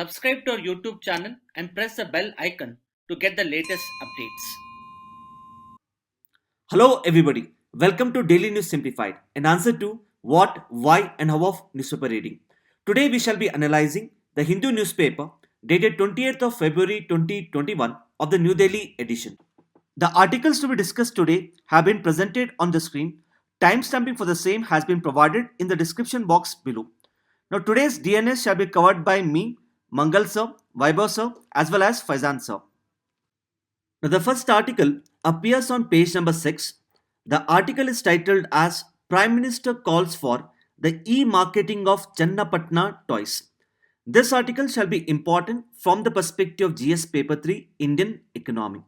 Subscribe to our YouTube channel and press the bell icon to get the latest updates. Hello everybody, welcome to Daily News Simplified, an answer to what, why and how of newspaper reading. Today we shall be analyzing the Hindu newspaper dated 28th of February 2021 of the New Delhi edition. The articles to be discussed today have been presented on the screen. Timestamping for the same has been provided in the description box below. Now today's DNS shall be covered by me, Mangal sir, Vaibhav sir as well as Faizan sir. Now, the first article appears on page number 6. The article is titled as Prime Minister Calls for the E-Marketing of Channapatna Toys. This article shall be important from the perspective of GS Paper 3 Indian Economy.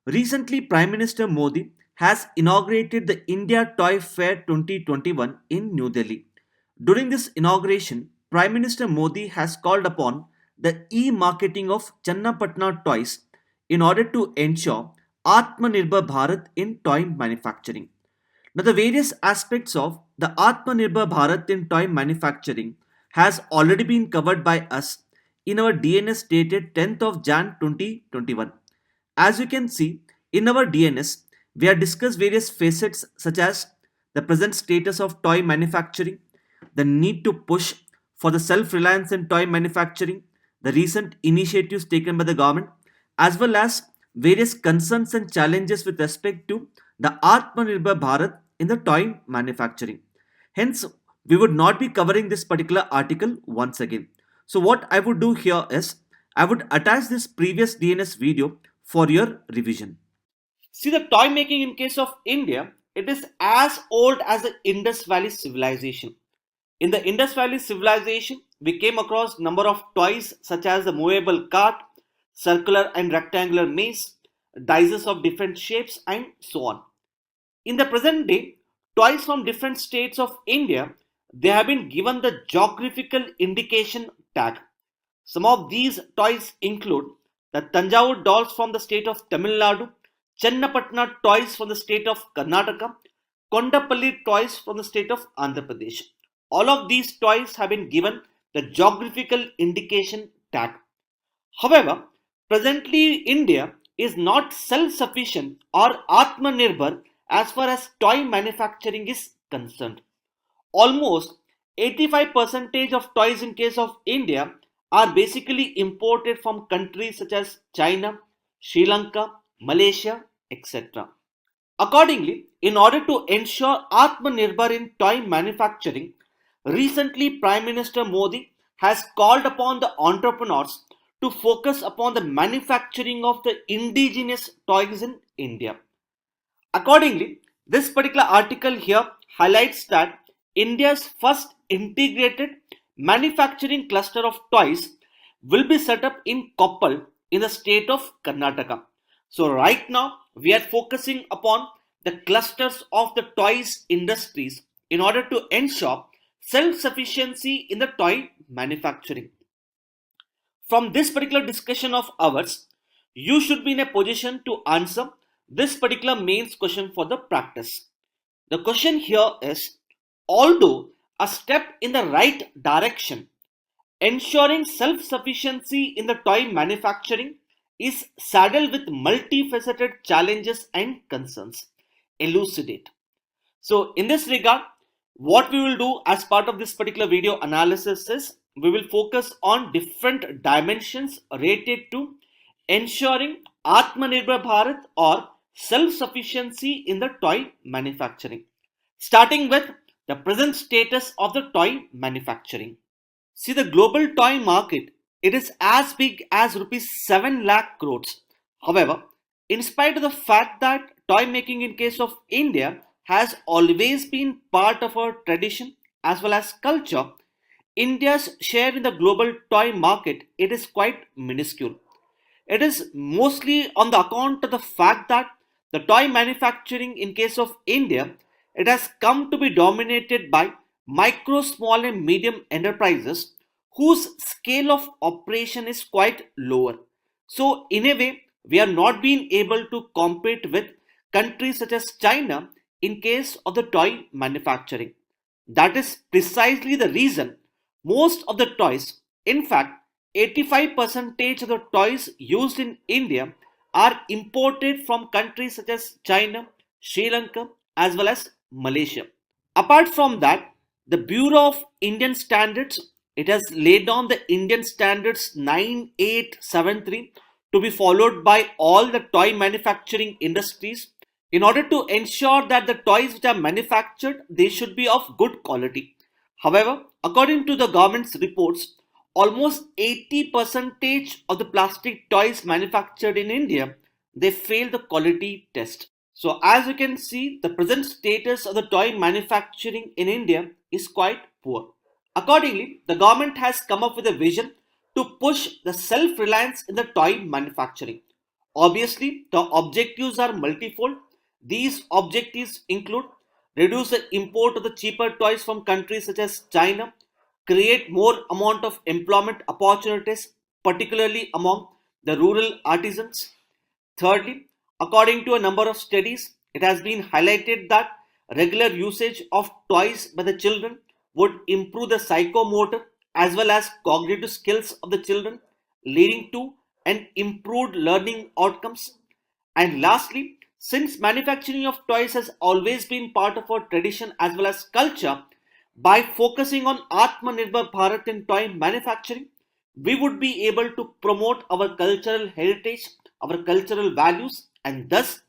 Recently, Prime Minister Modi has inaugurated the India Toy Fair 2021 in New Delhi. During this inauguration, Prime Minister Modi has called upon the e-marketing of Channapatna toys in order to ensure Atmanirbhar Bharat in toy manufacturing. Now, the various aspects of the Atmanirbhar Bharat in toy manufacturing has already been covered by us in our DNS dated 10th of Jan 2021. As you can see, in our DNS, we have discussed various facets such as the present status of toy manufacturing, the need to push for the self-reliance in toy manufacturing, the recent initiatives taken by the government, as well as various concerns and challenges with respect to the Atmanirbhar Bharat in the toy manufacturing. Hence, we would not be covering this particular article once again. So what I would do here is, I would attach this previous DNS video for your revision. See, the toy making in case of India, it is as old as the Indus Valley civilization. In the Indus Valley civilization, we came across number of toys such as the movable cart, circular and rectangular maze, dices of different shapes and so on. In the present day, toys from different states of India, they have been given the geographical indication tag. Some of these toys include the Tanjavur dolls from the state of Tamil Nadu, Channapatna toys from the state of Karnataka, Kondapalli toys from the state of Andhra Pradesh. All of these toys have been given the geographical indication tag. However, presently India is not self-sufficient or Atmanirbhar as far as toy manufacturing is concerned. Almost 85% of toys in case of India are basically imported from countries such as China, Sri Lanka, Malaysia, etc. Accordingly, in order to ensure Atmanirbhar in toy manufacturing, recently Prime Minister Modi has called upon the entrepreneurs to focus upon the manufacturing of the indigenous toys in India. Accordingly, this particular article here highlights that India's first integrated manufacturing cluster of toys will be set up in Koppal in the state of Karnataka. So right now we are focusing upon the clusters of the toys industries in order to ensure self-sufficiency in the toy manufacturing. From this particular discussion of ours, you should be in a position to answer this particular mains question for the practice. The question here is, although a step in the right direction, ensuring self-sufficiency in the toy manufacturing is saddled with multifaceted challenges and concerns. Elucidate. So in this regard, what we will do as part of this particular video analysis is we will focus on different dimensions related to ensuring Atmanirbhar Bharat or self-sufficiency in the toy manufacturing. Starting with the present status of the toy manufacturing. See, the global toy market, it is as big as rupees 7 lakh crores. However, in spite of the fact that toy making in case of India has always been part of our tradition as well as culture, India's share in the global toy market, it is quite minuscule. It is mostly on the account of the fact that the toy manufacturing in case of India, it has come to be dominated by micro, small and medium enterprises whose scale of operation is quite lower. So in a way, we are not being able to compete with countries such as China in case of the toy manufacturing. That is precisely the reason most of the toys, in fact, 85% of the toys used in India are imported from countries such as China, Sri Lanka, as well as Malaysia. Apart from that, the Bureau of Indian Standards, it has laid down the Indian Standards 9873 to be followed by all the toy manufacturing industries in order to ensure that the toys which are manufactured, they should be of good quality. However, according to the government's reports, almost 80% of the plastic toys manufactured in India, they fail the quality test. So as you can see, the present status of the toy manufacturing in India is quite poor. Accordingly, the government has come up with a vision to push the self-reliance in the toy manufacturing. Obviously, the objectives are multifold. These objectives include reduce the import of the cheaper toys from countries such as China, create more amount of employment opportunities, particularly among the rural artisans. Thirdly, according to a number of studies, it has been highlighted that regular usage of toys by the children would improve the psychomotor as well as cognitive skills of the children, leading to an improved learning outcomes. And lastly, since manufacturing of toys has always been part of our tradition as well as culture, by focusing on Atmanirbhar Bharat in toy manufacturing, we would be able to promote our cultural heritage, our cultural values, and thus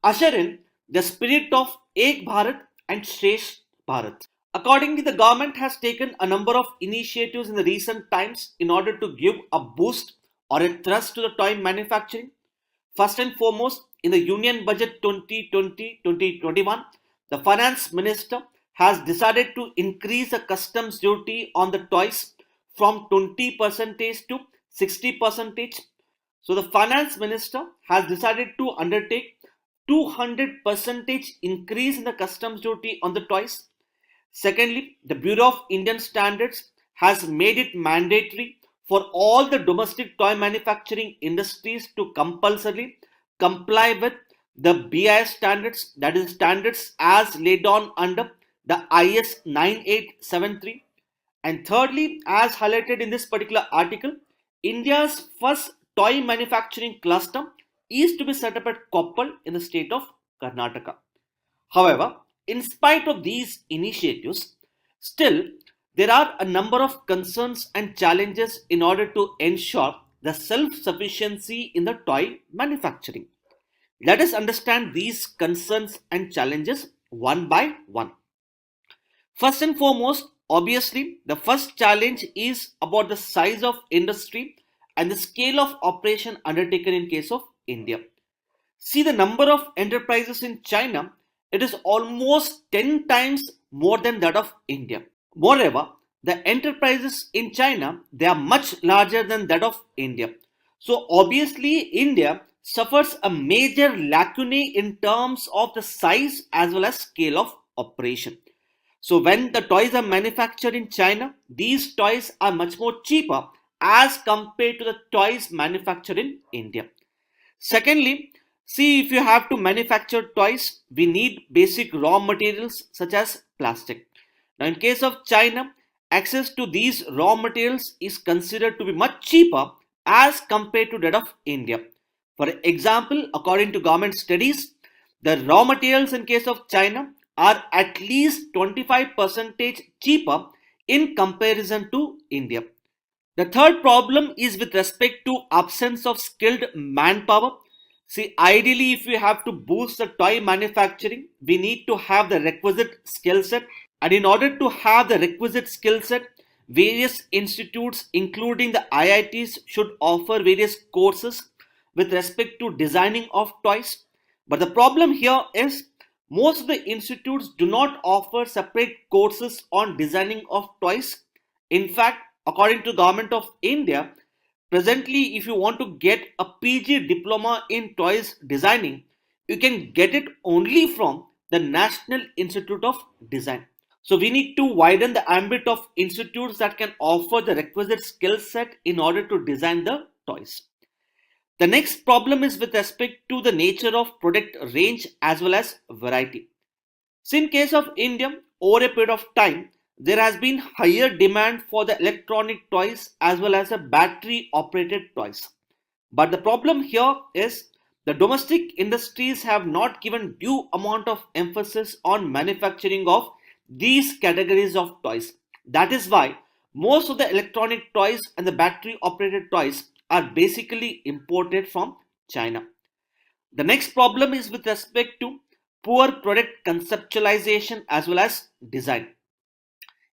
usher in the spirit of Ek Bharat and Shresh Bharat. Accordingly, the government has taken a number of initiatives in the recent times in order to give a boost or a thrust to the toy manufacturing. First and foremost, in the Union Budget 2020-2021, the Finance Minister has decided to increase the customs duty on the toys from 20% to 60%. So the Finance Minister has decided to undertake 200% increase in the customs duty on the toys. Secondly, the Bureau of Indian Standards has made it mandatory for all the domestic toy manufacturing industries to compulsorily comply with the BIS standards, that is standards as laid down under the IS 9873. And thirdly, as highlighted in this particular article, India's first toy manufacturing cluster is to be set up at Koppal in the state of Karnataka. However, in spite of these initiatives, still there are a number of concerns and challenges in order to ensure the self-sufficiency in the toy manufacturing. Let us understand these concerns and challenges one by one. First and foremost, obviously, the first challenge is about the size of industry and the scale of operation undertaken in case of India. See the number of enterprises in China, it is almost 10 times more than that of India. Moreover, the enterprises in China, they are much larger than that of India. So obviously, India suffers a major lacunae in terms of the size as well as scale of operation. So when the toys are manufactured in China, these toys are much more cheaper as compared to the toys manufactured in India. Secondly, see if you have to manufacture toys, we need basic raw materials such as plastic. Now in case of China, access to these raw materials is considered to be much cheaper as compared to that of India. For example, according to government studies, the raw materials in case of China are at least 25% cheaper in comparison to India. The third problem is with respect to absence of skilled manpower. See, ideally, if we have to boost the toy manufacturing, we need to have the requisite skill set. And in order to have the requisite skill set, various institutes, including the IITs, should offer various courses with respect to designing of toys. But the problem here is most of the institutes do not offer separate courses on designing of toys. In fact, according to Government of India, presently if you want to get a PG diploma in toys designing, you can get it only from the National Institute of Design. So we need to widen the ambit of institutes that can offer the requisite skill set in order to design the toys. The next problem is with respect to the nature of product range as well as variety. So in case of India, over a period of time, there has been higher demand for the electronic toys as well as the battery operated toys. But the problem here is the domestic industries have not given due amount of emphasis on manufacturing of these categories of toys. That is why most of the electronic toys and the battery operated toys are basically imported from China. The next problem is with respect to poor product conceptualization as well as design.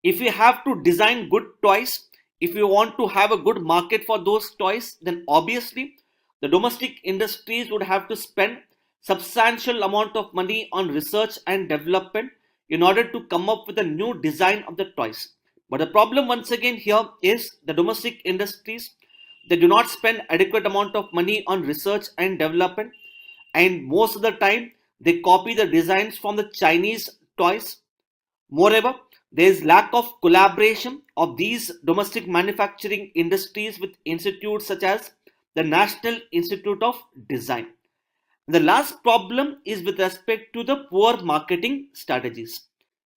If you have to design good toys, if you want to have a good market for those toys, then obviously the domestic industries would have to spend substantial amount of money on research and development in order to come up with a new design of the toys. But the problem once again here is the domestic industries, they do not spend adequate amount of money on research and development, and most of the time they copy the designs from the Chinese toys. Moreover, there is lack of collaboration of these domestic manufacturing industries with institutes such as the National Institute of Design. The last problem is with respect to the poor marketing strategies.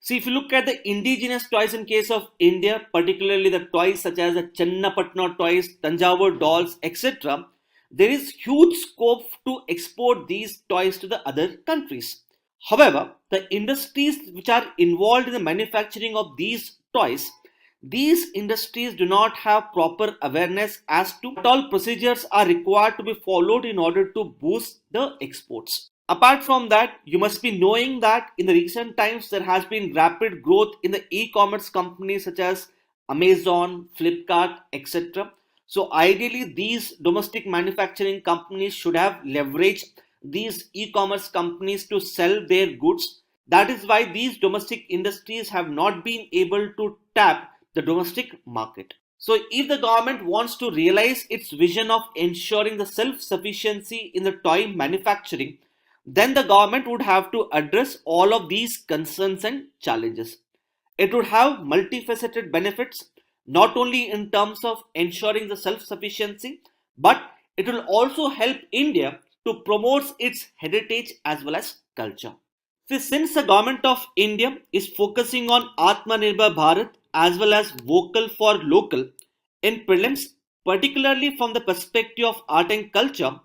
See, if you look at the indigenous toys in case of India, particularly the toys such as the Channapatna toys, Tanjavur dolls, etc., there is huge scope to export these toys to the other countries. However, the industries which are involved in the manufacturing of these toys, these industries do not have proper awareness as to what all procedures are required to be followed in order to boost the exports. Apart from that, you must be knowing that in the recent times there has been rapid growth in the e-commerce companies such as Amazon, Flipkart, etc. So ideally, these domestic manufacturing companies should have leveraged these e-commerce companies to sell their goods. That is why these domestic industries have not been able to tap the domestic market. So if the government wants to realize its vision of ensuring the self-sufficiency in the toy manufacturing, then the government would have to address all of these concerns and challenges. It would have multifaceted benefits, not only in terms of ensuring the self sufficiency, but it will also help India to promote its heritage as well as culture. See, since the government of India is focusing on Atmanirbhar Bharat as well as vocal for local in prelims, particularly from the perspective of art and culture,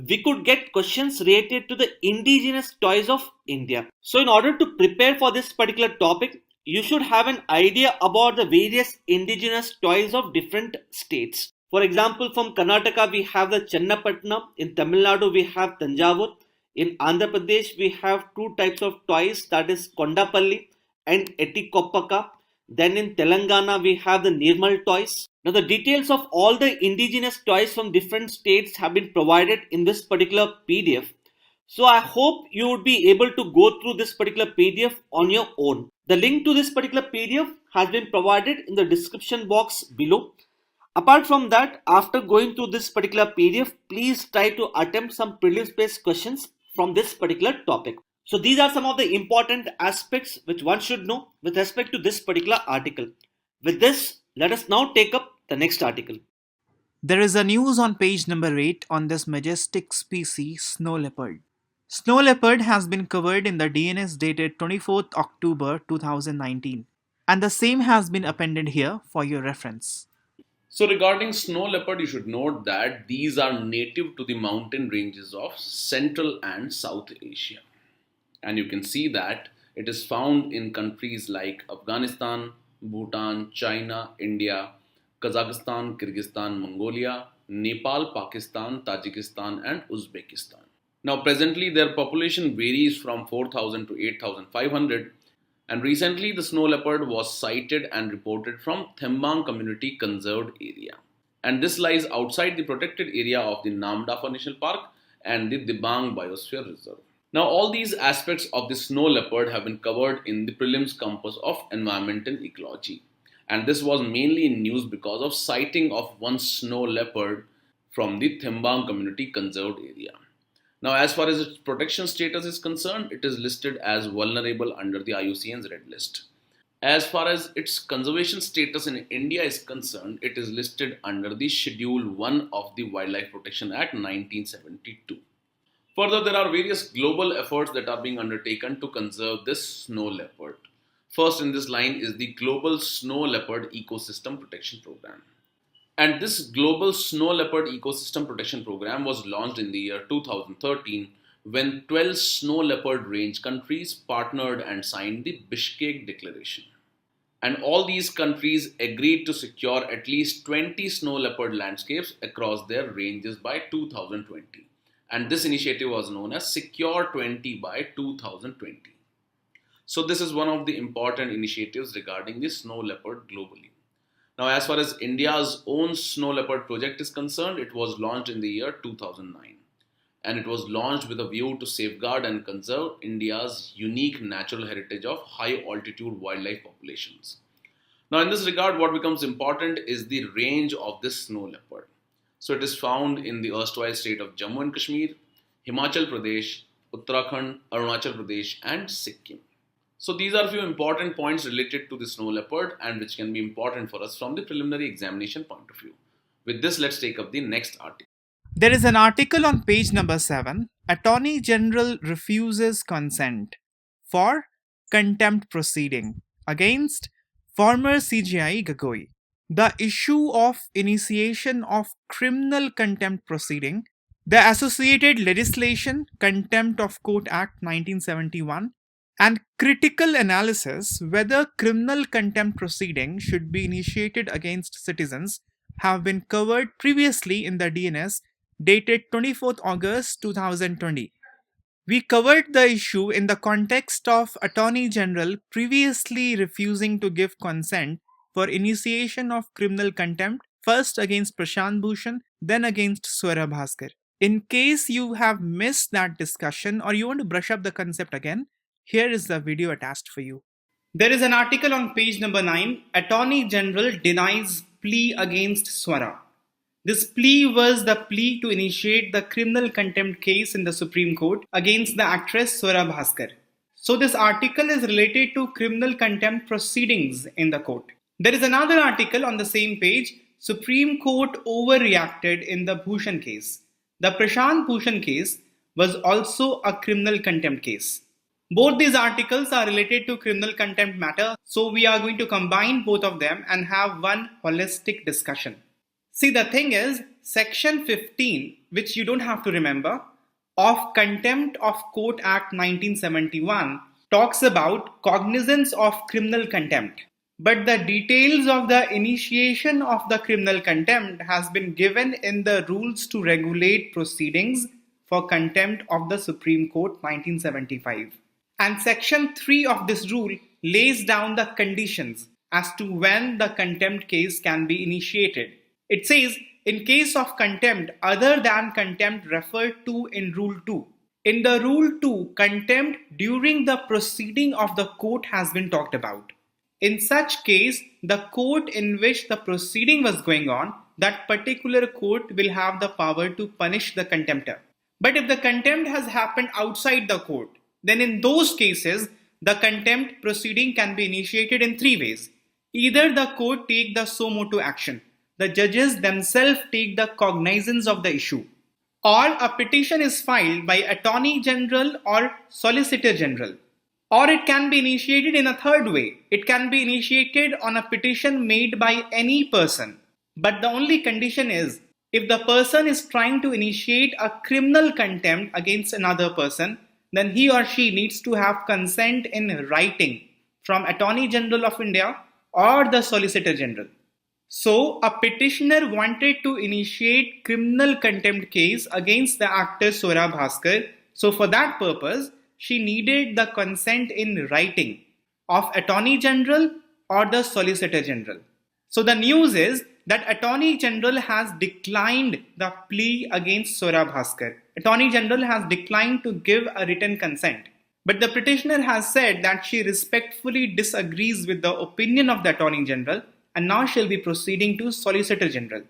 we could get questions related to the indigenous toys of India. So, in order to prepare for this particular topic, you should have an idea about the various indigenous toys of different states. For example, from Karnataka, we have the Channapatna. In Tamil Nadu, we have Tanjavur. In Andhra Pradesh, we have two types of toys, that is Kondapalli and Etikoppaka. Then in Telangana, we have the Nirmal toys. Now, the details of all the indigenous toys from different states have been provided in this particular PDF. So, I hope you would be able to go through this particular PDF on your own. The link to this particular PDF has been provided in the description box below. Apart from that, after going through this particular PDF, please try to attempt some prelims based questions from this particular topic. So these are some of the important aspects which one should know with respect to this particular article. With this, let us now take up the next article. There is a news on page number 8 on this majestic species, snow leopard. Snow leopard has been covered in the DNS dated 24th October 2019, and the same has been appended here for your reference. So, regarding snow leopard, you should note that these are native to the mountain ranges of Central and South Asia. And you can see that it is found in countries like Afghanistan, Bhutan, China, India, Kazakhstan, Kyrgyzstan, Mongolia, Nepal, Pakistan, Tajikistan, and Uzbekistan. Now, presently, their population varies from 4,000 to 8,500, and recently the snow leopard was sighted and reported from Thembang Community Conserved Area. And this lies outside the protected area of the Namdapha National Park and the Dibang Biosphere Reserve. Now, all these aspects of the snow leopard have been covered in the prelims campus of environment and ecology. And this was mainly in news because of sighting of one snow leopard from the Thembang Community Conserved Area. Now, as far as its protection status is concerned, it is listed as vulnerable under the IUCN's Red List. As far as its conservation status in India is concerned, it is listed under the Schedule 1 of the Wildlife Protection Act 1972. Further, there are various global efforts that are being undertaken to conserve this snow leopard. First in this line is the Global Snow Leopard Ecosystem Protection Program. And this Global Snow Leopard Ecosystem Protection Program was launched in the year 2013 when 12 snow leopard range countries partnered and signed the Bishkek Declaration. And all these countries agreed to secure at least 20 snow leopard landscapes across their ranges by 2020. And this initiative was known as Secure 20 by 2020. So this is one of the important initiatives regarding the snow leopard globally. Now, as far as India's own snow leopard project is concerned, it was launched in the year 2009. And it was launched with a view to safeguard and conserve India's unique natural heritage of high altitude wildlife populations. Now, in this regard, what becomes important is the range of this snow leopard. So, it is found in the erstwhile state of Jammu and Kashmir, Himachal Pradesh, Uttarakhand, Arunachal Pradesh, and Sikkim. So, these are a few important points related to the snow leopard and which can be important for us from the preliminary examination point of view. With this, let's take up the next article. There is an article on page number 7. Attorney General refuses consent for contempt proceeding against former CJI Gagoi. The issue of initiation of criminal contempt proceeding, the associated legislation Contempt of Court Act 1971, and critical analysis whether criminal contempt proceeding should be initiated against citizens have been covered previously in the DNS dated 24th August 2020. We covered the issue in the context of Attorney General previously refusing to give consent for initiation of criminal contempt, first against Prashant Bhushan, then against Swara Bhaskar. In case you have missed that discussion or you want to brush up the concept again, here is the video attached for you. There is an article on page number 9. Attorney General denies plea against Swara. This plea was the plea to initiate the criminal contempt case in the Supreme Court against the actress Swara Bhaskar. So this article is related to criminal contempt proceedings in the court. There is another article on the same page. Supreme Court overreacted in the Bhushan case. The Prashant Bhushan case was also a criminal contempt case. Both these articles are related to criminal contempt matter, so we are going to combine both of them and have one holistic discussion. See, the thing is, section 15, which you don't have to remember, of Contempt of Court Act 1971 talks about cognizance of criminal contempt. But the details of the initiation of the criminal contempt has been given in the rules to regulate proceedings for contempt of the Supreme Court 1975. And section 3 of this rule lays down the conditions as to when the contempt case can be initiated. It says, in case of contempt other than contempt referred to in Rule 2. In the Rule 2, contempt during the proceeding of the court has been talked about. In such case, the court in which the proceeding was going on, that particular court will have the power to punish the contemptor. But if the contempt has happened outside the court, then in those cases, the contempt proceeding can be initiated in 3 ways. Either the court take the suo motu action, the judges themselves take the cognizance of the issue, or a petition is filed by Attorney General or Solicitor General. Or it can be initiated in a third way. It can be initiated on a petition made by any person. But the only condition is, if the person is trying to initiate a criminal contempt against another person, then he or she needs to have consent in writing from Attorney General of India or the Solicitor General. So, a petitioner wanted to initiate criminal contempt case against the actor Swara Bhaskar. So, for that purpose, she needed the consent in writing of Attorney General or the Solicitor General. So, the news is that Attorney General has declined the plea against Swara Bhaskar. Attorney General has declined to give a written consent. But the petitioner has said that she respectfully disagrees with the opinion of the Attorney General and now she'll be proceeding to Solicitor General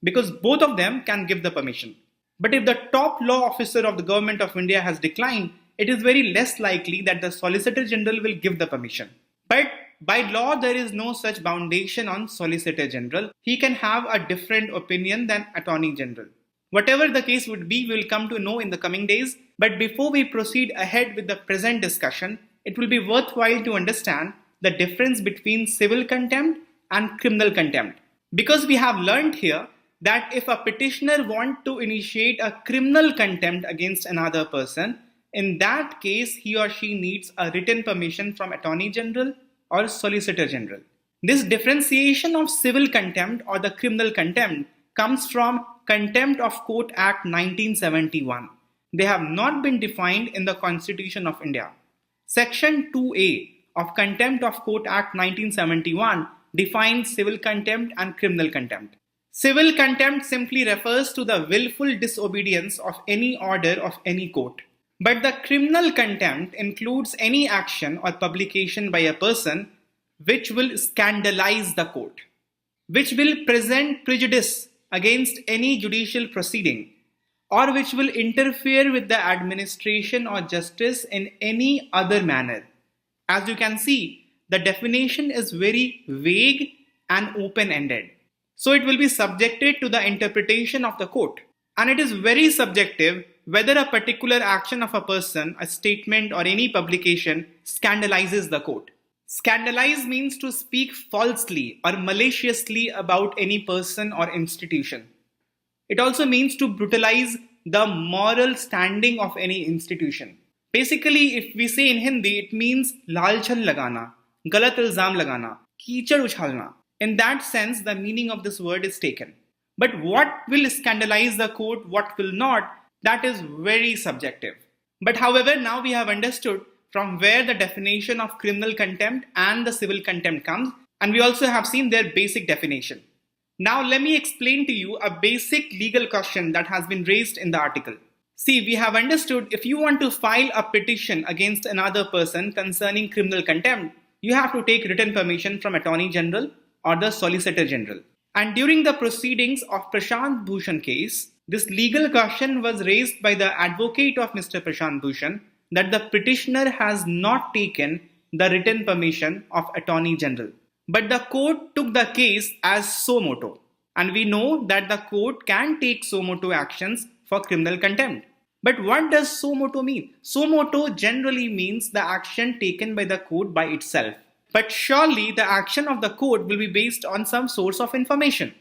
because both of them can give the permission. But if the top law officer of the Government of India has declined, it is very less likely that the Solicitor General will give the permission. But by law, there is no such foundation on Solicitor General. He can have a different opinion than Attorney General. Whatever the case would be, we will come to know in the coming days. But before we proceed ahead with the present discussion, it will be worthwhile to understand the difference between civil contempt and criminal contempt. Because we have learned here that if a petitioner wants to initiate a criminal contempt against another person, in that case he or she needs a written permission from Attorney General or Solicitor General. This differentiation of civil contempt or the criminal contempt comes from Contempt of Court Act 1971. They have not been defined in the Constitution of India. Section 2A of Contempt of Court Act 1971 defines civil contempt and criminal contempt. Civil contempt simply refers to the willful disobedience of any order of any court. But the criminal contempt includes any action or publication by a person which will scandalize the court, which will present prejudice against any judicial proceeding, or which will interfere with the administration or justice in any other manner. As you can see, the definition is very vague and open-ended. So it will be subjected to the interpretation of the court. And it is very subjective whether a particular action of a person, a statement, or any publication scandalizes the court. Scandalize means to speak falsely or maliciously about any person or institution. It also means to brutalize the moral standing of any institution. Basically, if we say in Hindi, it means lalchan lagana, galat ilzam lagana, कीचड़ उछालना. In that sense, the meaning of this word is taken. But what will scandalize the court, what will not, that is very subjective. But however, now we have understood from where the definition of criminal contempt and the civil contempt comes, and we also have seen their basic definition. Now let me explain to you a basic legal question that has been raised in the article. See, we have understood if you want to file a petition against another person concerning criminal contempt, you have to take written permission from Attorney General or the Solicitor General. And during the proceedings of Prashant Bhushan case, this legal question was raised by the advocate of Mr. Prashant Bhushan that the petitioner has not taken the written permission of Attorney General. But the court took the case as suo motu. And we know that the court can take suo motu actions for criminal contempt. But what does suo motu mean? Suo motu generally means the action taken by the court by itself. But surely the action of the court will be based on some source of information,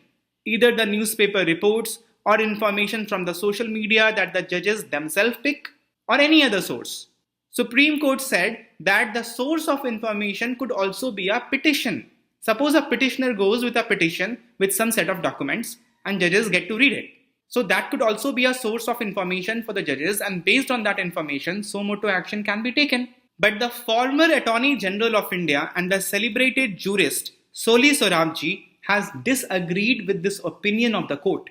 either the newspaper reports or information from the social media that the judges themselves pick or any other source. Supreme Court said that the source of information could also be a petition. Suppose a petitioner goes with a petition with some set of documents and judges get to read it. So that could also be a source of information for the judges, and based on that information, suo motu action can be taken. But the former Attorney General of India and the celebrated jurist Soli Sorabji has disagreed with this opinion of the court.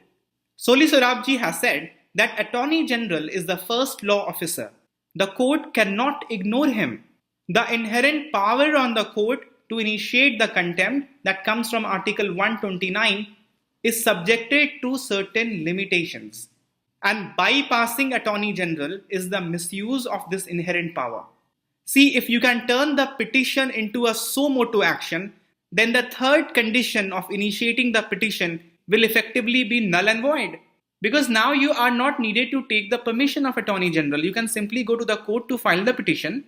Soli Sorabji has said that Attorney General is the first law officer. The court cannot ignore him. The inherent power on the court to initiate the contempt that comes from Article 129 is subjected to certain limitations. And bypassing Attorney General is the misuse of this inherent power. See, if you can turn the petition into a suo motu action, then the third condition of initiating the petition will effectively be null and void. Because now you are not needed to take the permission of Attorney General. You can simply go to the court to file the petition,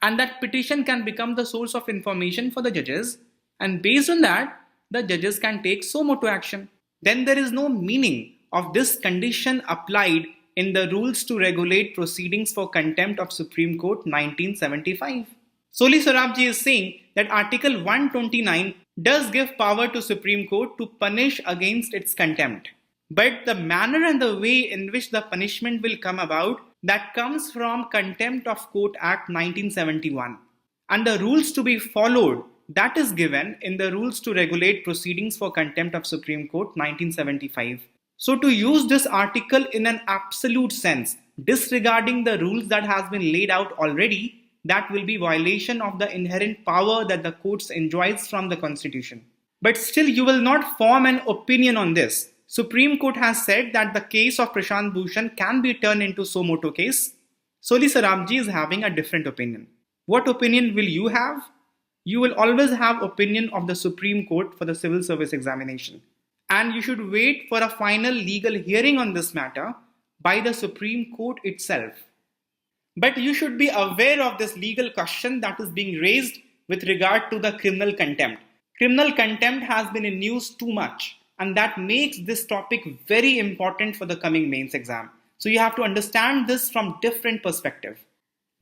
and that petition can become the source of information for the judges, and based on that, the judges can take suo motu action. Then there is no meaning of this condition applied in the Rules to Regulate Proceedings for Contempt of Supreme Court 1975. Soli Sorabji is saying that Article 129 does give power to Supreme Court to punish against its contempt. But the manner and the way in which the punishment will come about, that comes from Contempt of Court Act 1971. And the rules to be followed, that is given in the Rules to Regulate Proceedings for Contempt of Supreme Court 1975. So to use this article in an absolute sense, disregarding the rules that has been laid out already, that will be violation of the inherent power that the courts enjoys from the Constitution. But still you will not form an opinion on this. Supreme Court has said that the case of Prashant Bhushan can be turned into suo motu case. Soli Sorabji is having a different opinion. What opinion will you have? You will always have opinion of the Supreme Court for the civil service examination. And you should wait for a final legal hearing on this matter by the Supreme Court itself. But you should be aware of this legal question that is being raised with regard to the criminal contempt. Criminal contempt has been in news too much, and that makes this topic very important for the coming mains exam. So you have to understand this from different perspective.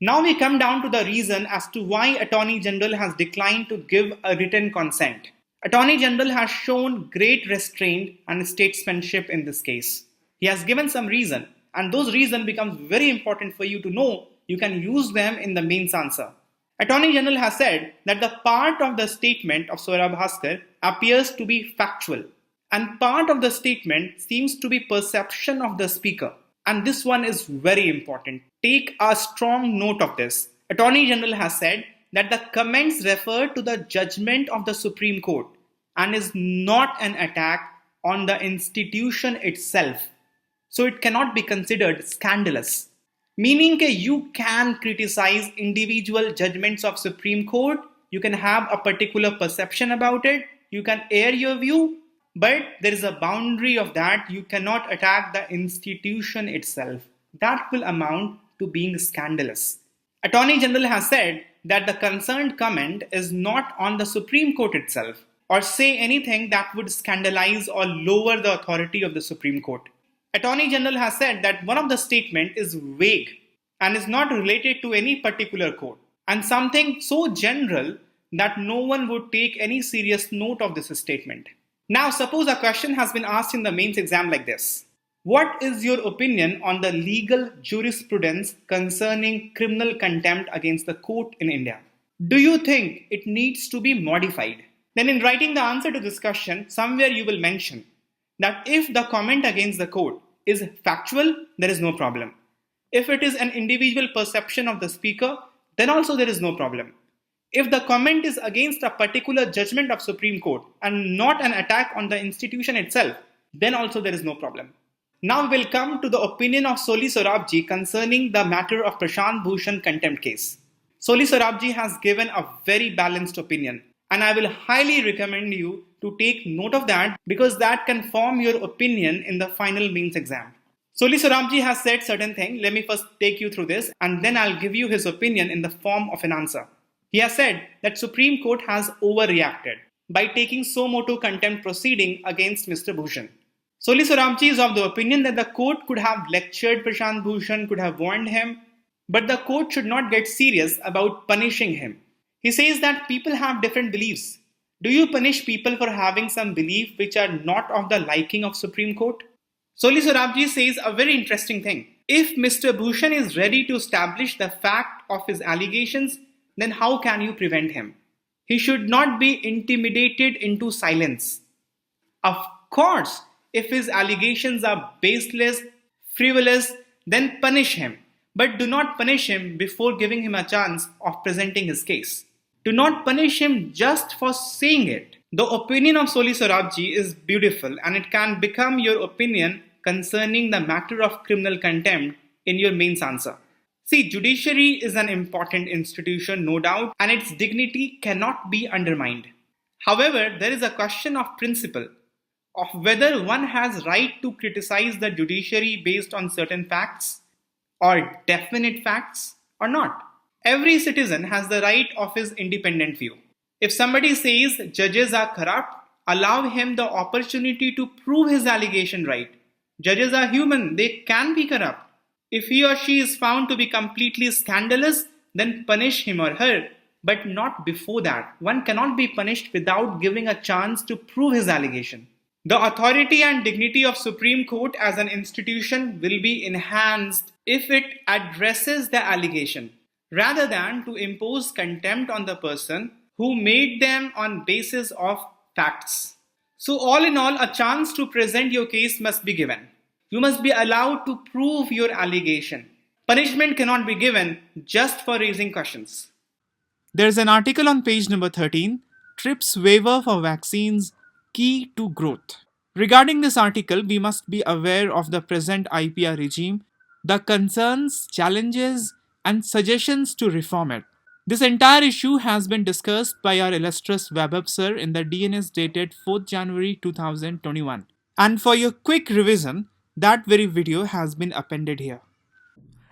Now we come down to the reason as to why Attorney General has declined to give a written consent. Attorney General has shown great restraint and statesmanship in this case. He has given some reason, and those reasons become very important for you to know. You can use them in the mains answer. Attorney General has said that the part of the statement of Saurabh Bhaskar appears to be factual, and part of the statement seems to be perception of the speaker. And this one is very important. Take a strong note of this. Attorney General has said that the comments refer to the judgment of the Supreme Court and is not an attack on the institution itself. So it cannot be considered scandalous. Meaning that you can criticize individual judgments of Supreme Court, you can have a particular perception about it, you can air your view, but there is a boundary of that. You cannot attack the institution itself. That will amount to being scandalous. Attorney General has said that the concerned comment is not on the Supreme Court itself or say anything that would scandalize or lower the authority of the Supreme Court. Attorney General has said that one of the statement is vague and is not related to any particular court and something so general that no one would take any serious note of this statement. Now suppose a question has been asked in the mains exam like this. What is your opinion on the legal jurisprudence concerning criminal contempt against the court in India? Do you think it needs to be modified? Then in writing the answer to this question, somewhere you will mention that if the comment against the court is factual, there is no problem. If it is an individual perception of the speaker, then also there is no problem. If the comment is against a particular judgment of Supreme Court and not an attack on the institution itself, then also there is no problem. Now we will come to the opinion of Soli Sorabji concerning the matter of Prashant Bhushan contempt case. Soli Sorabji has given a very balanced opinion, and I will highly recommend you to take note of that because that can form your opinion in the final mains exam. Soli Sorabji has said certain things. Let me first take you through this and then I'll give you his opinion in the form of an answer. He has said that Supreme Court has overreacted by taking suo motu contempt proceeding against Mr. Bhushan. Soli Sorabji is of the opinion that the court could have lectured Prashant Bhushan, could have warned him, but the court should not get serious about punishing him. He says that people have different beliefs. Do you punish people for having some belief which are not of the liking of Supreme Court? Soli Sorabji says a very interesting thing. If Mr. Bhushan is ready to establish the fact of his allegations, then how can you prevent him? He should not be intimidated into silence. Of course, if his allegations are baseless, frivolous, then punish him. But do not punish him before giving him a chance of presenting his case. Do not punish him just for saying it. The opinion of Soli Sorabji is beautiful and it can become your opinion concerning the matter of criminal contempt in your mains answer. See, judiciary is an important institution, no doubt, and its dignity cannot be undermined. However, there is a question of principle of whether one has right to criticize the judiciary based on certain facts or definite facts or not. Every citizen has the right of his independent view. If somebody says judges are corrupt, allow him the opportunity to prove his allegation right. Judges are human, they can be corrupt. If he or she is found to be completely scandalous, then punish him or her, but not before that. One cannot be punished without giving a chance to prove his allegation. The authority and dignity of Supreme Court as an institution will be enhanced if it addresses the allegation, rather than to impose contempt on the person who made them on basis of facts. So all in all, a chance to present your case must be given. You must be allowed to prove your allegation. Punishment cannot be given just for raising questions. There's an article on page number 13, TRIPS waiver for vaccines key to growth. Regarding this article, we must be aware of the present IPR regime, the concerns, challenges, and suggestions to reform it. This entire issue has been discussed by our illustrious Vaibhav sir in the DNS dated 4th January 2021. And for your quick revision, that very video has been appended here.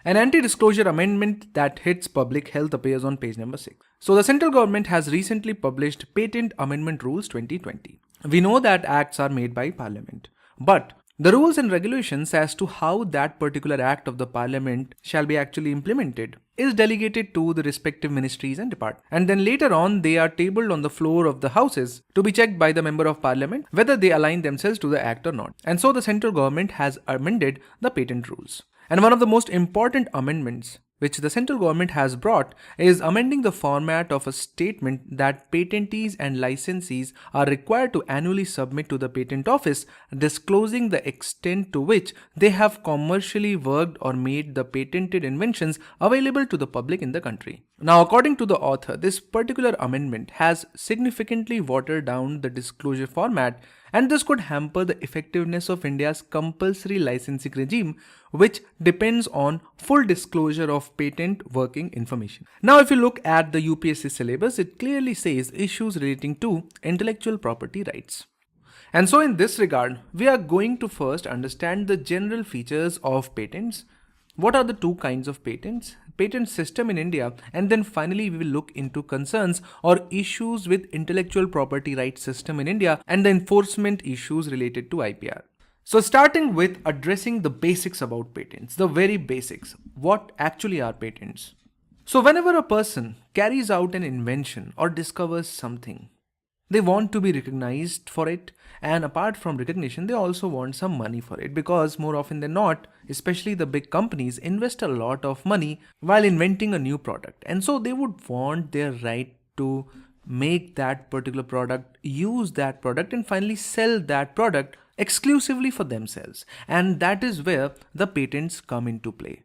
An anti-disclosure amendment that hits public health appears on page number 6. So the central government has recently published Patent Amendment Rules 2020. We know that acts are made by Parliament, but the rules and regulations as to how that particular act of the Parliament shall be actually implemented is delegated to the respective ministries and departments. And then later on, they are tabled on the floor of the houses to be checked by the member of Parliament whether they align themselves to the act or not. And so the central government has amended the patent rules. And one of the most important amendments which the central government has brought is amending the format of a statement that patentees and licensees are required to annually submit to the patent office, disclosing the extent to which they have commercially worked or made the patented inventions available to the public in the country. Now, according to the author, this particular amendment has significantly watered down the disclosure format, and this could hamper the effectiveness of India's compulsory licensing regime, which depends on full disclosure of patent working information. Now, if you look at the UPSC syllabus, it clearly says issues relating to intellectual property rights. And so in this regard, we are going to first understand the general features of patents. What are the two kinds of patents? Patent system in India, and then finally we will look into concerns or issues with intellectual property rights system in India and the enforcement issues related to IPR. So starting with addressing the basics about patents, the very basics. What actually are patents? So whenever a person carries out an invention or discovers something, they want to be recognized for it, and apart from recognition, they also want some money for it, because more often than not, especially the big companies invest a lot of money while inventing a new product, and so they would want their right to make that particular product, use that product, and finally sell that product exclusively for themselves. And that is where the patents come into play.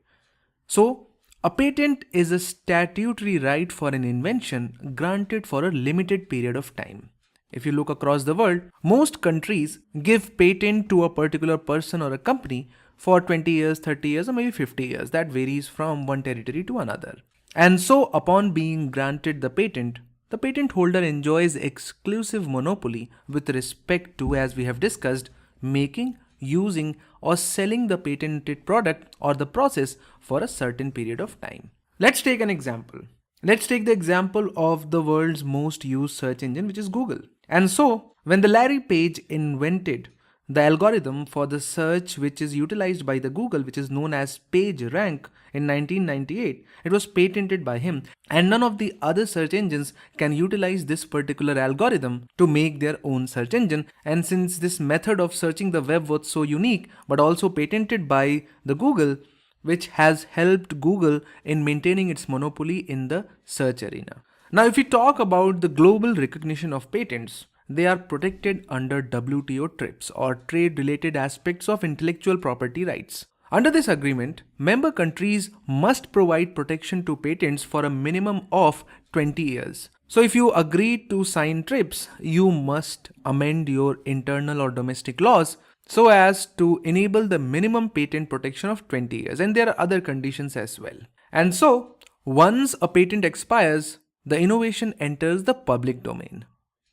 So a patent is a statutory right for an invention granted for a limited period of time. If you look across the world, most countries give patent to a particular person or a company for 20 years, 30 years, or maybe 50 years. That varies from one territory to another. And so upon being granted the patent holder enjoys exclusive monopoly with respect to, as we have discussed, making, using, or selling the patented product or the process for a certain period of time. Let's take an example. Let's take the example of the world's most used search engine, which is Google. And so, when the Larry Page invented the algorithm for the search which is utilized by the Google, which is known as PageRank, in 1998, it was patented by him, and none of the other search engines can utilize this particular algorithm to make their own search engine. And since this method of searching the web was so unique but also patented by the Google, which has helped Google in maintaining its monopoly in the search arena. Now, if we talk about the global recognition of patents, they are protected under WTO TRIPS, or trade-related aspects of intellectual property rights. Under this agreement, member countries must provide protection to patents for a minimum of 20 years. So if you agree to sign TRIPS, you must amend your internal or domestic laws so as to enable the minimum patent protection of 20 years. And there are other conditions as well. And so, once a patent expires, the innovation enters the public domain,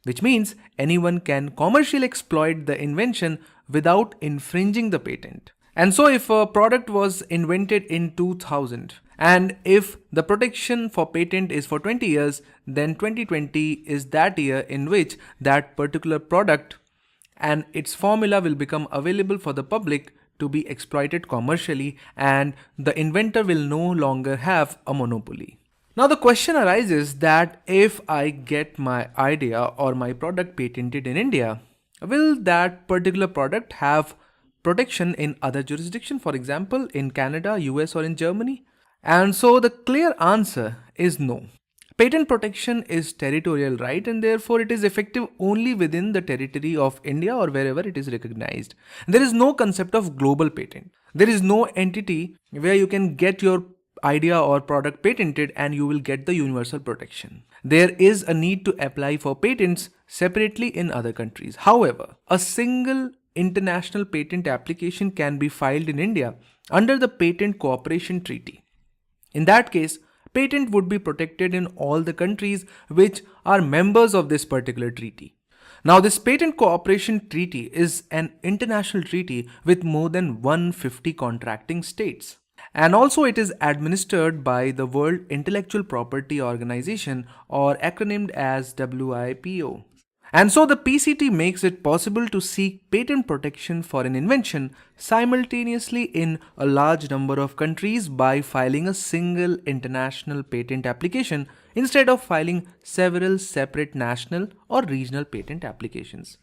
which means anyone can commercially exploit the invention without infringing the patent. And so if a product was invented in 2000 and if the protection for patent is for 20 years, then 2020 is that year in which that particular product and its formula will become available for the public to be exploited commercially, and the inventor will no longer have a monopoly. Now the question arises that if I get my idea or my product patented in India, will that particular product have protection in other jurisdictions, for example in Canada, US, or in Germany? And so the clear answer is no. Patent protection is territorial right, and therefore it is effective only within the territory of India or wherever it is recognized. There is no concept of global patent. There is no entity where you can get your idea or product patented and you will get the universal protection. There is a need to apply for patents separately in other countries. However, a single international patent application can be filed in India under the Patent Cooperation Treaty. In that case, patent would be protected in all the countries which are members of this particular treaty. Now, this Patent Cooperation Treaty is an international treaty with more than 150 contracting states. And also it is administered by the World Intellectual Property Organization, or acronymed as WIPO. And so the PCT makes it possible to seek patent protection for an invention simultaneously in a large number of countries by filing a single international patent application instead of filing several separate national or regional patent applications.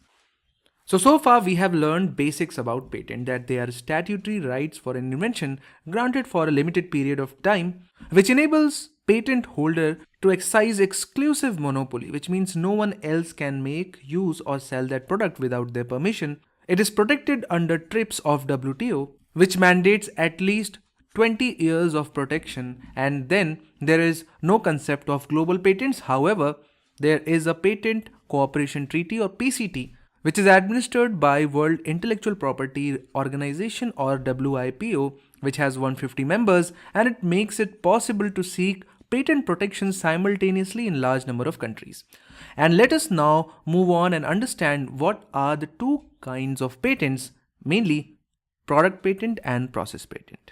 So far we have learned basics about patent, that they are statutory rights for an invention granted for a limited period of time, which enables patent holder to exercise exclusive monopoly, which means no one else can make, use or sell that product without their permission. It is protected under TRIPS of WTO, which mandates at least 20 years of protection, and then there is no concept of global patents. However, there is a Patent Cooperation Treaty, or PCT, which is administered by World Intellectual Property Organization, or WIPO, which has 150 members, and it makes it possible to seek patent protection simultaneously in large number of countries. And let us now move on and understand what are the two kinds of patents, mainly product patent and process patent.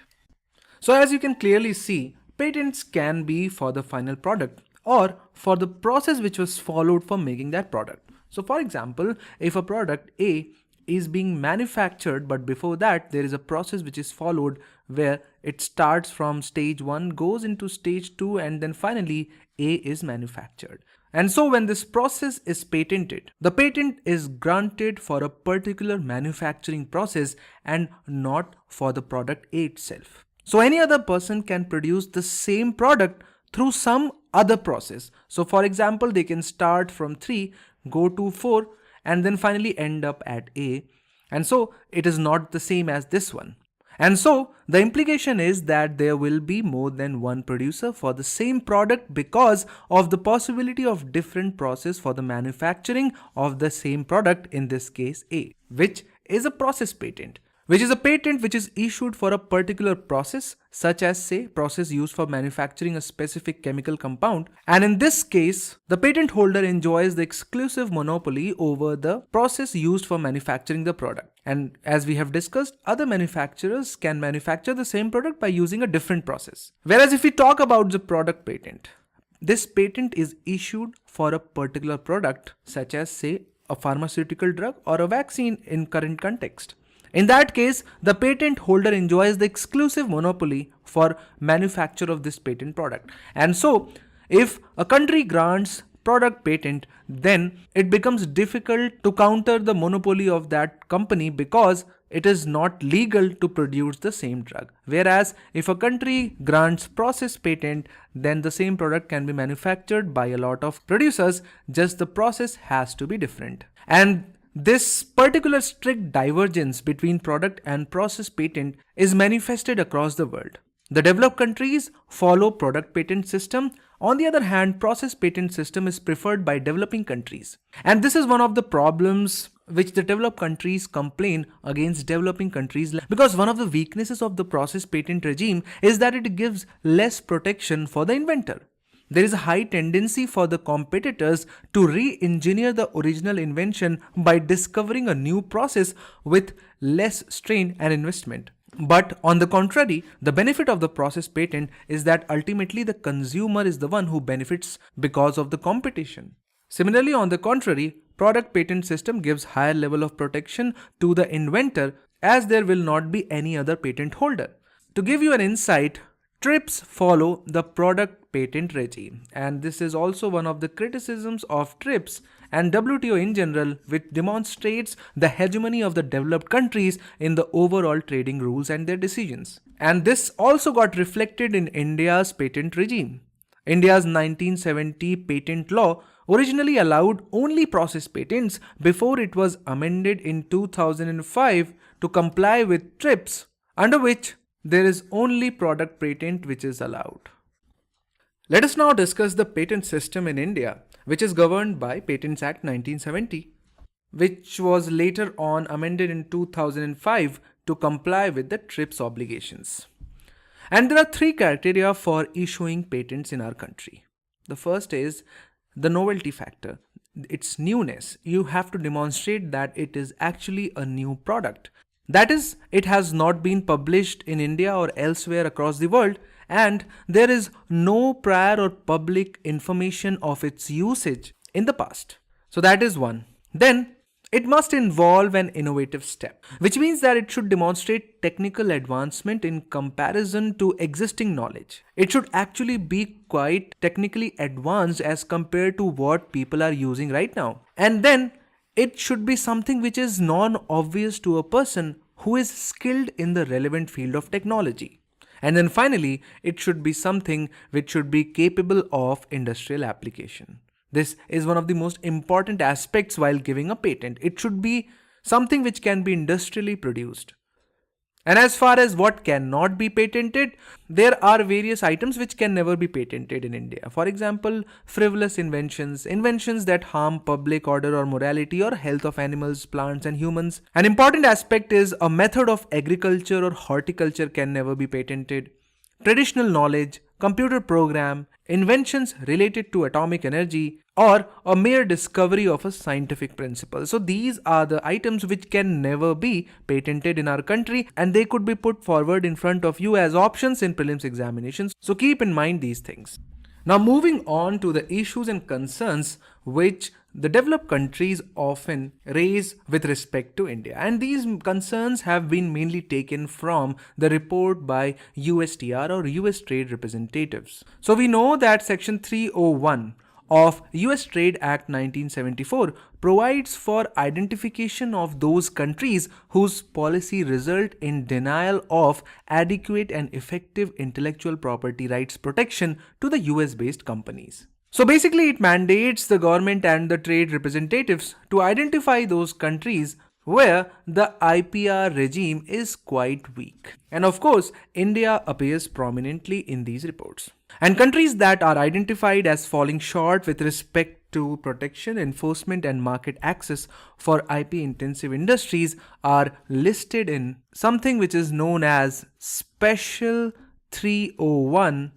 So as you can clearly see, patents can be for the final product or for the process which was followed for making that product. So for example, if a product A is being manufactured, but before that there is a process which is followed where it starts from stage 1, goes into stage 2, and then finally A is manufactured. And so when this process is patented, the patent is granted for a particular manufacturing process and not for the product A itself. So any other person can produce the same product through some other process. So for example, they can start from 3, go to 4, and then finally end up at A. And so it is not the same as this one. And so the implication is that there will be more than one producer for the same product because of the possibility of different process for the manufacturing of the same product, in this case A, which is a process patent, which is a patent which is issued for a particular process, such as say process used for manufacturing a specific chemical compound. And in this case, the patent holder enjoys the exclusive monopoly over the process used for manufacturing the product. And as we have discussed, other manufacturers can manufacture the same product by using a different process. Whereas if we talk about the product patent, this patent is issued for a particular product, such as say a pharmaceutical drug or a vaccine in current context. In that case, the patent holder enjoys the exclusive monopoly for manufacture of this patent product. And so, if a country grants product patent, then it becomes difficult to counter the monopoly of that company because it is not legal to produce the same drug. Whereas if a country grants process patent, then the same product can be manufactured by a lot of producers, just the process has to be different. And this particular strict divergence between product and process patent is manifested across the world. The developed countries follow product patent system. On the other hand, process patent system is preferred by developing countries. And this is one of the problems which the developed countries complain against developing countries, because one of the weaknesses of the process patent regime is that it gives less protection for the inventor. There is a high tendency for the competitors to re-engineer the original invention by discovering a new process with less strain and investment. But on the contrary, the benefit of the process patent is that ultimately the consumer is the one who benefits because of the competition. Similarly, on the contrary, product patent system gives higher level of protection to the inventor, as there will not be any other patent holder. To give you an insight, TRIPS follow the product patent regime, and this is also one of the criticisms of TRIPS and WTO in general, which demonstrates the hegemony of the developed countries in the overall trading rules and their decisions. And this also got reflected in India's patent regime. India's 1970 patent law originally allowed only process patents before it was amended in 2005 to comply with TRIPS, under which there is only product patent which is allowed. Let us now discuss the patent system in India, which is governed by Patents Act 1970, which was later on amended in 2005 to comply with the TRIPS obligations. And there are 3 criteria for issuing patents in our country. The first is the novelty factor, its newness. You have to demonstrate that it is actually a new product. That is, it has not been published in India or elsewhere across the world, and there is no prior or public information of its usage in the past. So that is one. Then it must involve an innovative step, which means that it should demonstrate technical advancement in comparison to existing knowledge. It should actually be quite technically advanced as compared to what people are using right now. And then it should be something which is non-obvious to a person who is skilled in the relevant field of technology. And then finally, it should be something which should be capable of industrial application. This is one of the most important aspects while giving a patent. It should be something which can be industrially produced. And as far as what cannot be patented, there are various items which can never be patented in India. For example, frivolous inventions, inventions that harm public order or morality or health of animals, plants and humans. An important aspect is a method of agriculture or horticulture can never be patented. Traditional knowledge, computer program, inventions related to atomic energy, or a mere discovery of a scientific principle. So these are the items which can never be patented in our country, and they could be put forward in front of you as options in prelims examinations. So keep in mind these things. Now moving on to the issues and concerns which the developed countries often raise with respect to India, and these concerns have been mainly taken from the report by USTR or US Trade Representatives. So we know that Section 301 of US Trade Act 1974 provides for identification of those countries whose policy result in denial of adequate and effective intellectual property rights protection to the US based companies. So basically it mandates the government and the trade representatives to identify those countries where the IPR regime is quite weak. And of course, India appears prominently in these reports. And countries that are identified as falling short with respect to protection, enforcement and market access for IP intensive industries are listed in something which is known as Special 301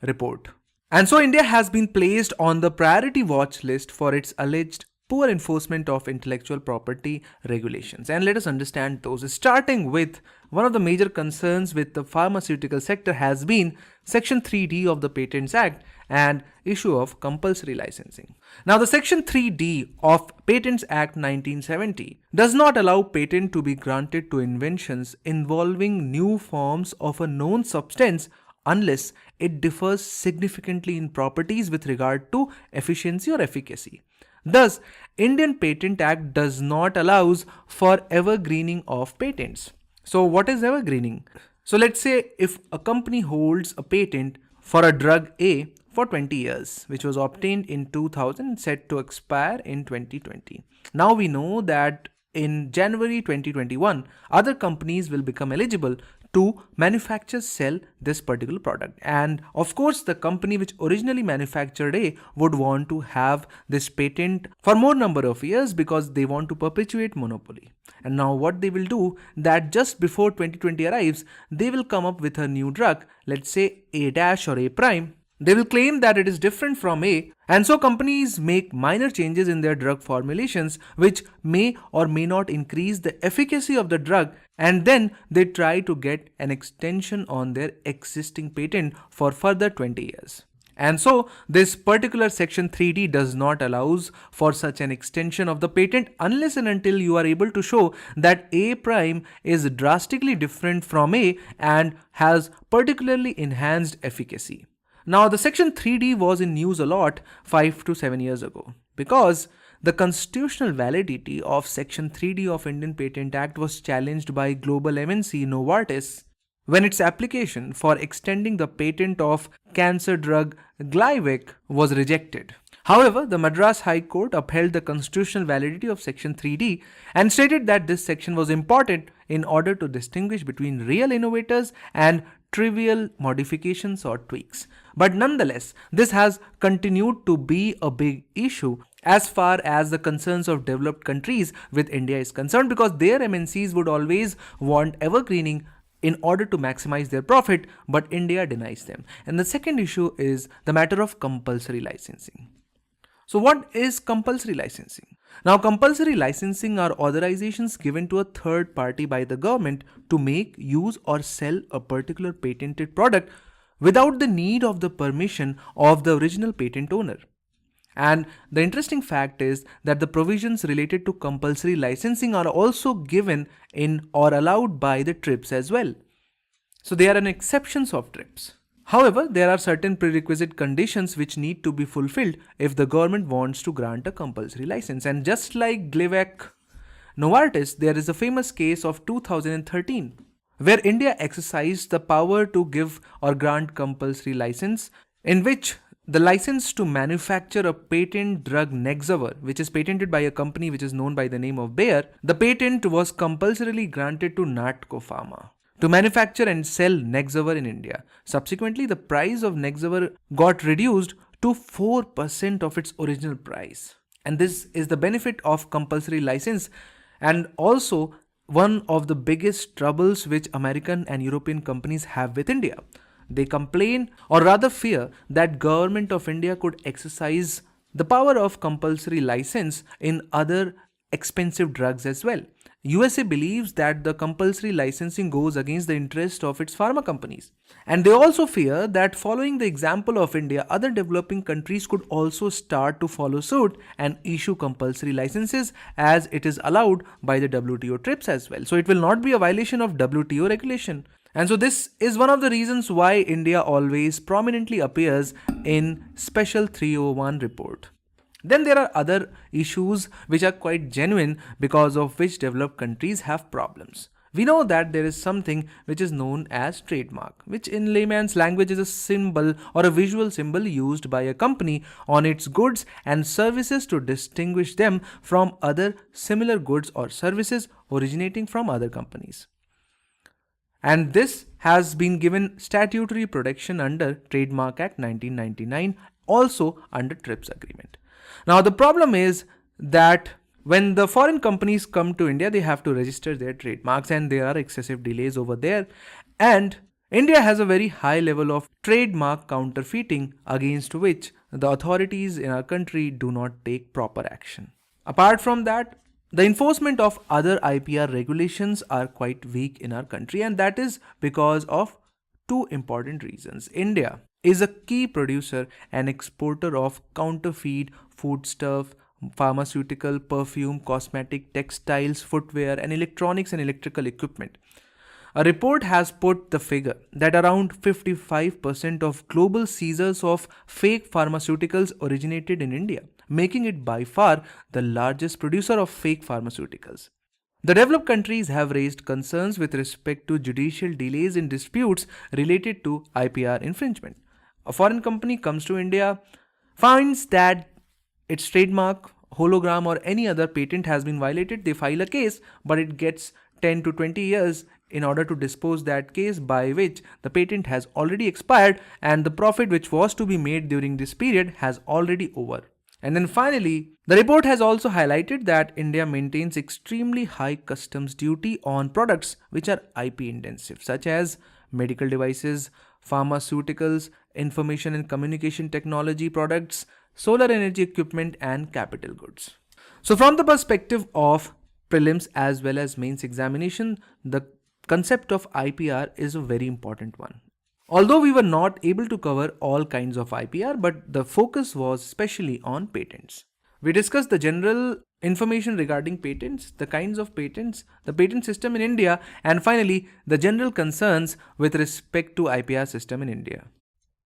report. And so India has been placed on the priority watch list for its alleged poor enforcement of intellectual property regulations. And let us understand those. Starting with one of the major concerns with the pharmaceutical sector has been Section 3D of the Patents Act and issue of compulsory licensing. Now the Section 3D of Patents Act 1970 does not allow patent to be granted to inventions involving new forms of a known substance unless it differs significantly in properties with regard to efficiency or efficacy. Thus, Indian Patent Act does not allow for evergreening of patents. So what is evergreening? So let's say if a company holds a patent for a drug A for 20 years, which was obtained in 2000 and set to expire in 2020. Now we know that in January 2021, other companies will become eligible to manufacture, sell this particular product. And of course, the company which originally manufactured A would want to have this patent for more number of years because they want to perpetuate monopoly. And now what they will do, that just before 2020 arrives, they will come up with a new drug, let's say A dash or A prime. They will claim that it is different from A, and so companies make minor changes in their drug formulations which may or may not increase the efficacy of the drug, and then they try to get an extension on their existing patent for further 20 years. And so this particular Section 3D does not allow for such an extension of the patent unless and until you are able to show that A prime is drastically different from A and has particularly enhanced efficacy. Now, the Section 3D was in news a lot 5 to 7 years ago because the constitutional validity of Section 3D of Indian Patent Act was challenged by global MNC Novartis when its application for extending the patent of cancer drug Glyvec was rejected. However, the Madras High Court upheld the constitutional validity of Section 3D and stated that this section was important in order to distinguish between real innovators and trivial modifications or tweaks. But nonetheless, this has continued to be a big issue as far as the concerns of developed countries with India is concerned, because their MNCs would always want evergreening in order to maximize their profit, but India denies them. And the second issue is the matter of compulsory licensing. So, what is compulsory licensing? Now, compulsory licensing are authorizations given to a third party by the government to make, use, or sell a particular patented product without the need of the permission of the original patent owner. And the interesting fact is that the provisions related to compulsory licensing are also given in or allowed by the TRIPS as well. So they are an exceptions of TRIPS. However, there are certain prerequisite conditions which need to be fulfilled if the government wants to grant a compulsory license. And just like Glivec Novartis, there is a famous case of 2013 where India exercised the power to give or grant compulsory license, in which the license to manufacture a patent drug Nexavar, which is patented by a company which is known by the name of Bayer, the patent was compulsorily granted to Natco Pharma to manufacture and sell Nexavar in India. Subsequently, the price of Nexavar got reduced to 4% of its original price. And this is the benefit of compulsory license, and also one of the biggest troubles which American and European companies have with India. They complain, or rather fear, that government of India could exercise the power of compulsory license in other expensive drugs as well. USA believes that the compulsory licensing goes against the interest of its pharma companies. And they also fear that following the example of India, other developing countries could also start to follow suit and issue compulsory licenses, as it is allowed by the WTO TRIPS as well. So it will not be a violation of WTO regulation. And so this is one of the reasons why India always prominently appears in Special 301 report. Then there are other issues which are quite genuine, because of which developed countries have problems. We know that there is something which is known as trademark, which in layman's language is a symbol or a visual symbol used by a company on its goods and services to distinguish them from other similar goods or services originating from other companies. And this has been given statutory protection under Trademark Act 1999, also under TRIPS agreement. Now the problem is that when the foreign companies come to India, they have to register their trademarks, and there are excessive delays over there. And India has a very high level of trademark counterfeiting, against which the authorities in our country do not take proper action. Apart from that, the enforcement of other IPR regulations are quite weak in our country, and that is because of two important reasons. India is a key producer and exporter of counterfeit foodstuff, pharmaceutical, perfume, cosmetic, textiles, footwear, and electronics and electrical equipment. A report has put the figure that around 55% of global seizures of fake pharmaceuticals originated in India, making it by far the largest producer of fake pharmaceuticals. The developed countries have raised concerns with respect to judicial delays in disputes related to IPR infringement. A foreign company comes to India, finds that its trademark, hologram, or any other patent has been violated. They file a case, but it gets 10 to 20 years in order to dispose that case, by which the patent has already expired and the profit which was to be made during this period has already over. And then finally, the report has also highlighted that India maintains extremely high customs duty on products which are IP intensive, such as medical devices, pharmaceuticals, information and communication technology products, solar energy equipment, and capital goods. So from the perspective of prelims as well as mains examination, the concept of IPR is a very important one. Although we were not able to cover all kinds of IPR, but the focus was especially on patents. We discussed the general information regarding patents, the kinds of patents, the patent system in India, and finally the general concerns with respect to IPR system in India.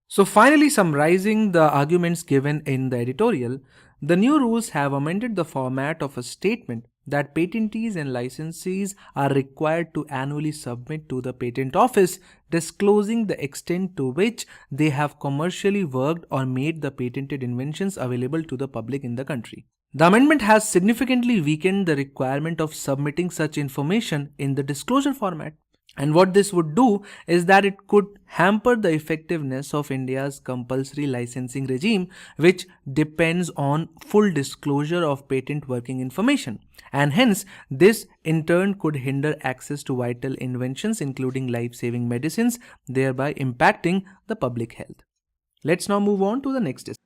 So finally, summarizing the arguments given in the editorial, the new rules have amended the format of a statement that patentees and licensees are required to annually submit to the patent office, disclosing the extent to which they have commercially worked or made the patented inventions available to the public in the country. The amendment has significantly weakened the requirement of submitting such information in the disclosure format. And what this would do is that it could hamper the effectiveness of India's compulsory licensing regime, which depends on full disclosure of patent working information. And hence, this in turn could hinder access to vital inventions, including life-saving medicines, thereby impacting the public health. Let's now move on to the next discussion.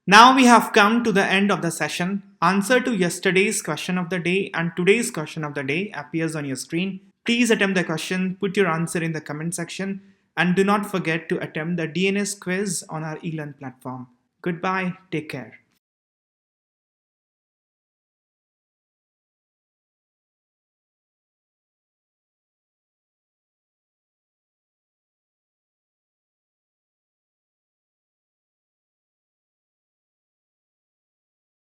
Now we have come to the end of the session. Answer to yesterday's question of the day and today's question of the day appears on your screen. Please attempt the question, put your answer in the comment section, and do not forget to attempt the DNS quiz on our eLearn platform. Goodbye, take care.